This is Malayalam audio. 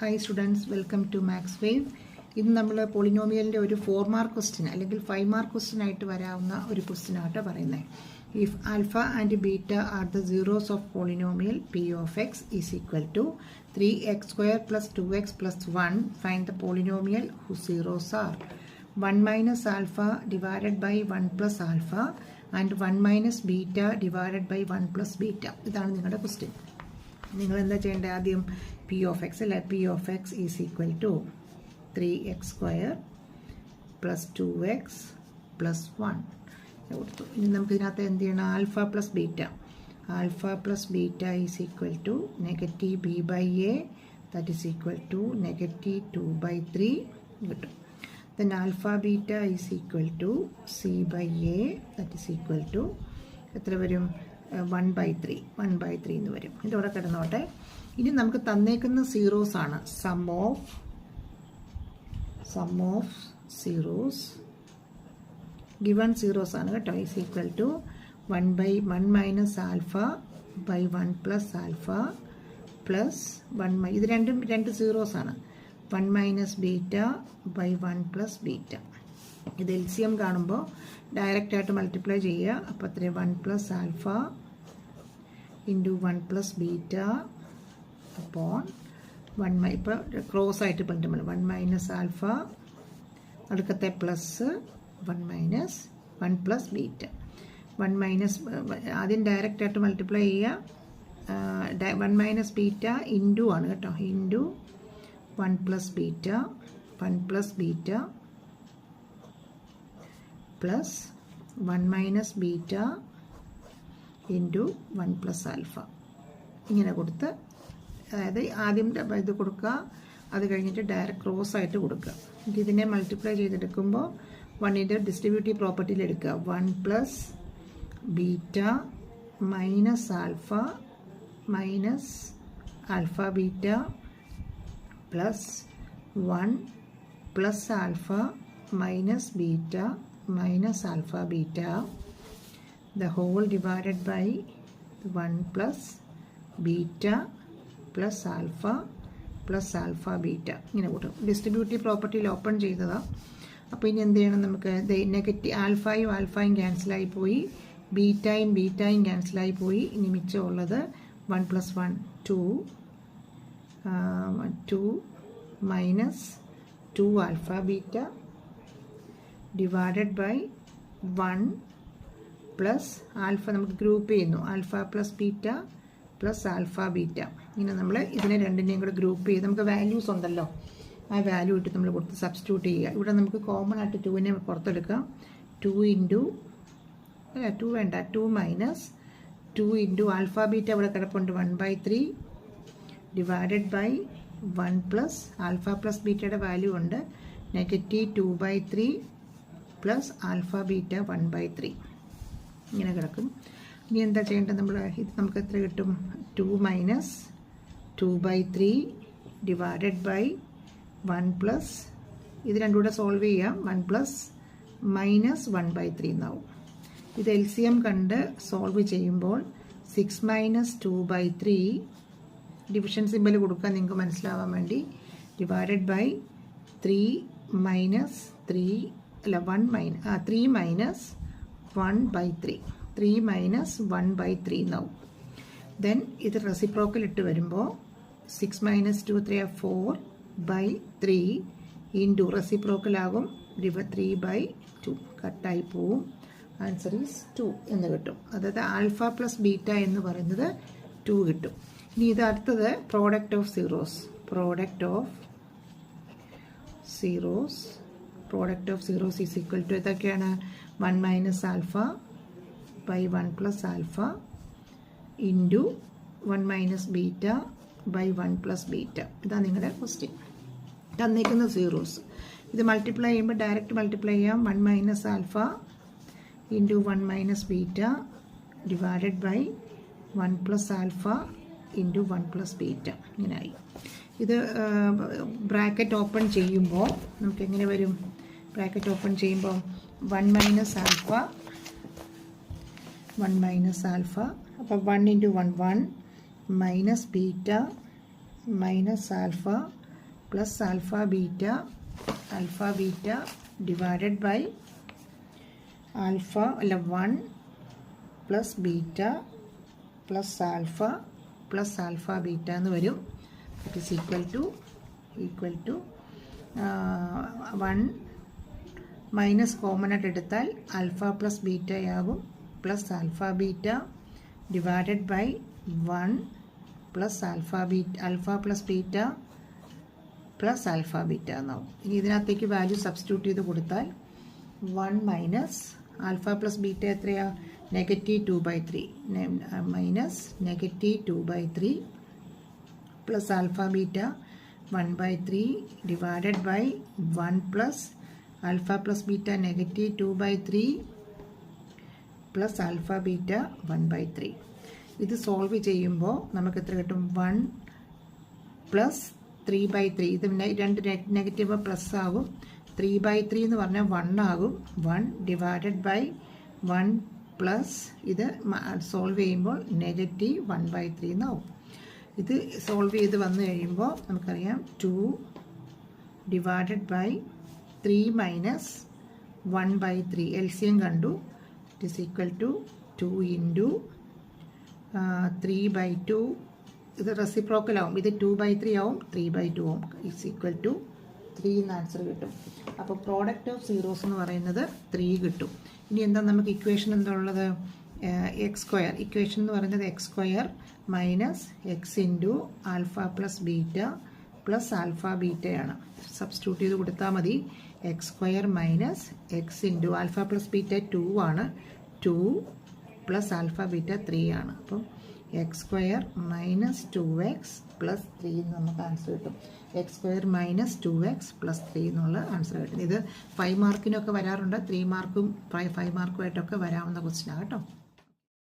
Hi students, welcome to Max Wave. ഇന്ന് നമ്മൾ പോളിനോമിയലിൻ്റെ ഒരു 4 മാർക്ക് ക്വസ്റ്റ്യൻ അല്ലെങ്കിൽ 5 മാർക്ക് ക്വസ്റ്റ്യൻ ആയിട്ട് വരാവുന്ന ഒരു ക്വസ്റ്റ്യൻ ആയിട്ട് പറയുന്നത്. If alpha and beta are the zeros of polynomial P of X is equal to 3x² plus 2x plus 1, find the polynomial whose zeros are 1 minus alpha divided by 1 plus alpha and 1 minus beta divided by 1 plus beta. ഇതാണ് നിങ്ങളുടെ ക്വസ്റ്റ്യൻ. നിങ്ങൾ എന്താ ചെയ്യേണ്ടത്? ആദ്യം പി ഓഫ് എക്സ് അല്ലെ, P of X is equal to 3x² plus 2x plus 1 കൊടുത്തു. ഇനി നമുക്ക് ഇതിനകത്ത് എന്ത് ചെയ്യണം? Alpha plus beta. Alpha plus beta is equal to negative B by A, that is equal to negative 2/3 കിട്ടും. Then alpha beta is equal to C by A, that is equal to എത്ര വരും? 1/3 എന്ന് വരും. ഇതോടെ കിടന്നോട്ടെ. ഇനി നമുക്ക് തന്നേക്കുന്ന സീറോസ് ആണ്. Some of zeros given zeros ആണ് കേട്ടോ. Is equal to 1/1 minus alpha by 1 plus alpha plus 1 ഇത് രണ്ട് സീറോസ് ആണ്. 1 minus beta by 1 plus beta. ഇത് LCM കാണുമ്പോൾ ഡയറക്റ്റ് ആയിട്ട് മൾട്ടിപ്ലൈ ചെയ്യുക. അപ്പോൾ അത്ര 1 plus alpha into 1 plus beta upon 1 ഇപ്പോൾ ക്രോസ് ആയിട്ട് പറ്റുമ്പോൾ 1 മൈനസ് ആൽഫ അടുക്കത്തെ plus 1 minus 1 plus beta. 1 minus ആദ്യം ഡയറക്റ്റ് ആയിട്ട് മൾട്ടിപ്ലൈ ചെയ്യുക. 1 മൈനസ് ബീറ്റ ഇൻറ്റു ആണ് കേട്ടോ, into 1 plus beta, 1 plus beta plus 1 minus beta into 1 plus alpha. ഇങ്ങനെ കൊടുത്ത്, അതായത് ആദ്യം ഇത് കൊടുക്കുക, അത് കഴിഞ്ഞിട്ട് ഡയറക്റ്റ് ക്രോസ് ആയിട്ട് കൊടുക്കുക. ഇതിനെ മൾട്ടിപ്ലൈ ചെയ്തെടുക്കുമ്പോൾ 1ൻ്റെ ഡിസ്ട്രിബ്യൂട്ടീവ് പ്രോപ്പർട്ടിയിൽ എടുക്കുക. 1 plus beta minus alpha beta plus 1 plus alpha minus beta minus alpha beta, the whole divided by 1 plus beta plus alpha beta. ഇങ്ങനെ കൂട്ടും. ഡിസ്ട്രിബ്യൂട്ടീവ് പ്രോപ്പർട്ടിയിൽ ഓപ്പൺ ചെയ്തതാണ്. അപ്പോൾ ഇനി എന്ത് ചെയ്യണം? നമുക്ക് നെഗറ്റീവ് ആൽഫയും ക്യാൻസലായി പോയി, ബീറ്റയും ക്യാൻസലായി പോയി. ഇനി മിച്ചമുള്ളത് 1 plus 1 2 minus 2 alpha beta divided by 1 plus alpha. നമുക്ക് ഗ്രൂപ്പ് ചെയ്യുന്നു. Alpha plus beta plus alpha beta. ഇങ്ങനെ നമ്മൾ ഇതിനെ രണ്ടിനെയും കൂടെ ഗ്രൂപ്പ് ചെയ്ത്, നമുക്ക് വാല്യൂസ് ഉണ്ടല്ലോ, ആ വാല്യൂ ഇട്ട് നമ്മൾ കൊടുത്ത് സബ്സ്റ്റിറ്റ്യൂട്ട് ചെയ്യുക. ഇവിടെ നമുക്ക് കോമൺ ആയിട്ട് 2നെ പുറത്തെടുക്കാം. 2 മൈനസ് 2 ഇൻറ്റു ആൽഫ ബീറ്റ ഇവിടെ കിടപ്പുണ്ട് 1/3 divided by 1 plus alpha plus ബീറ്റയുടെ വാല്യൂ ഉണ്ട് നെഗറ്റീവ് 2/3 പ്ലസ് ആൽഫ ബീറ്റ 1/3 ഇങ്ങനെ കിടക്കും. ഇനി എന്താ ചെയ്യേണ്ടത്? നമ്മൾ ഇത് നമുക്ക് എത്ര കിട്ടും? 2 മൈനസ് 2/3 ഡിവൈഡഡ് ബൈ 1 പ്ലസ്, ഇത് രണ്ടും കൂടെ സോൾവ് ചെയ്യാം. 1 പ്ലസ് മൈനസ് 1/3 എന്നാവും. ഇത് LCM കണ്ട് സോൾവ് ചെയ്യുമ്പോൾ 6 മൈനസ് 2/3 ഡിവിഷൻ സിമ്പൽ കൊടുക്കാൻ നിങ്ങൾക്ക് മനസ്സിലാവാൻ വേണ്ടി divided by 3 minus 3 minus 1/3 3 minus 1/3 എന്നാവും. ദെൻ ഇത് റെസിപ്രോക്കൽ ഇട്ട് വരുമ്പോൾ 6 മൈനസ് 2 3 4/3 ഇൻറ്റു റെസിപ്രോക്കൽ ആകും 3/2 കട്ടായി പോവും. ആൻസർ ഈസ് 2 എന്ന് കിട്ടും. അതായത് ആൽഫ പ്ലസ് ബീറ്റ എന്ന് പറയുന്നത് 2 കിട്ടും. ഇനി ഇത് അടുത്തത് product of zeros is equal to ഇതൊക്കെയാണ് 1 minus alpha by 1 plus alpha into 1 minus beta by 1 plus beta. ഇതാണ് നിങ്ങളുടെ ക്വസ്റ്റ്യൻ. തന്നേക്കുന്ന സീറോസ് ഇത് മൾട്ടിപ്ലൈ ചെയ്യുമ്പോൾ ഡയറക്റ്റ് മൾട്ടിപ്ലൈ ചെയ്യാം. 1 minus alpha into 1 minus beta divided by 1 plus alpha into 1 plus beta ഇങ്ങനെയായി. ഇത് ബ്രാക്കറ്റ് ഓപ്പൺ ചെയ്യുമ്പോൾ നമുക്ക് എങ്ങനെ വരും? ബ്രാക്കറ്റ് ഓപ്പൺ ചെയ്യുമ്പോൾ 1 മൈനസ് ആൽഫ അപ്പോൾ 1 into 1 1 minus beta minus alpha plus alpha beta divided by alpha അല്ല 1 plus beta plus alpha beta എന്ന് വരും. It is equal to 1 minus common ആയിട്ട് എടുത്താൽ ആൽഫ പ്ലസ് ബീറ്റയാകും plus alpha beta divided by 1 plus alpha plus beta plus alpha beta എന്നാവും. ഇനി ഇതിനകത്തേക്ക് വാല്യൂ സബ്സ്റ്റിറ്റ്യൂട്ട് ചെയ്ത് കൊടുത്താൽ 1 മൈനസ് ആൽഫ പ്ലസ് ബീറ്റ എത്രയാ? -2/3 minus -2/3 plus alpha beta 1/3 divided by 1 plus alpha plus beta -2/3 plus alpha beta 1/3. ഇത് സോൾവ് ചെയ്യുമ്പോൾ നമുക്ക് എത്ര കിട്ടും? 1 പ്ലസ് 3/3. ഇത് രണ്ട് നെഗറ്റീവ് പ്ലസ് ആകും. 3/3 എന്ന് പറഞ്ഞാൽ 1 ആകും. 1 ഡിവൈഡഡ് ബൈ 1 പ്ലസ് ഇത് സോൾവ് ചെയ്യുമ്പോൾ -1/3 എന്നാവും. ഇത് സോൾവ് ചെയ്ത് വന്നു കഴിയുമ്പോൾ നമുക്കറിയാം 2 ഡിവൈഡഡ് ബൈ 3 മൈനസ് 1/3 LCM കണ്ടു. It is equal to 2 into 3/2. ഇത് റെസിപ്രോക്കൽ ആവും. ഇത് 2/3 ആവും, 3/2 ആവും. ഇറ്റ്സ് ഈക്വൽ ടു 3 എന്ന് ആൻസർ കിട്ടും. അപ്പോൾ പ്രോഡക്റ്റ് ഓഫ് സീറോസ് എന്ന് പറയുന്നത് 3 കിട്ടും. ഇനി എന്താ നമുക്ക് ഇക്വേഷൻ എന്താ ഉള്ളത്? X square. ഇക്വേഷൻ എന്ന് പറയുന്നത് X square minus X into alpha plus beta plus alpha ബീറ്റയാണ്. സബ്സ്റ്റിറ്റ്യൂട്ട് ചെയ്ത് കൊടുത്താൽ മതി. X square minus X into alpha plus beta 2 ആണ്. 2 പ്ലസ് ആൽഫ ബീറ്റ 3 ആണ്. അപ്പം X square minus 2x plus 3 എന്ന് നമുക്ക് ആൻസർ കിട്ടും. X square minus 2x plus 3 എന്നുള്ള ആൻസർ കിട്ടും. ഇത് 5 മാർക്കിനൊക്കെ വരാറുണ്ട്. 3 മാർക്കും 5 മാർക്കുമായിട്ടൊക്കെ വരാവുന്ന ക്വസ്റ്റ്യനാണ് കേട്ടോ.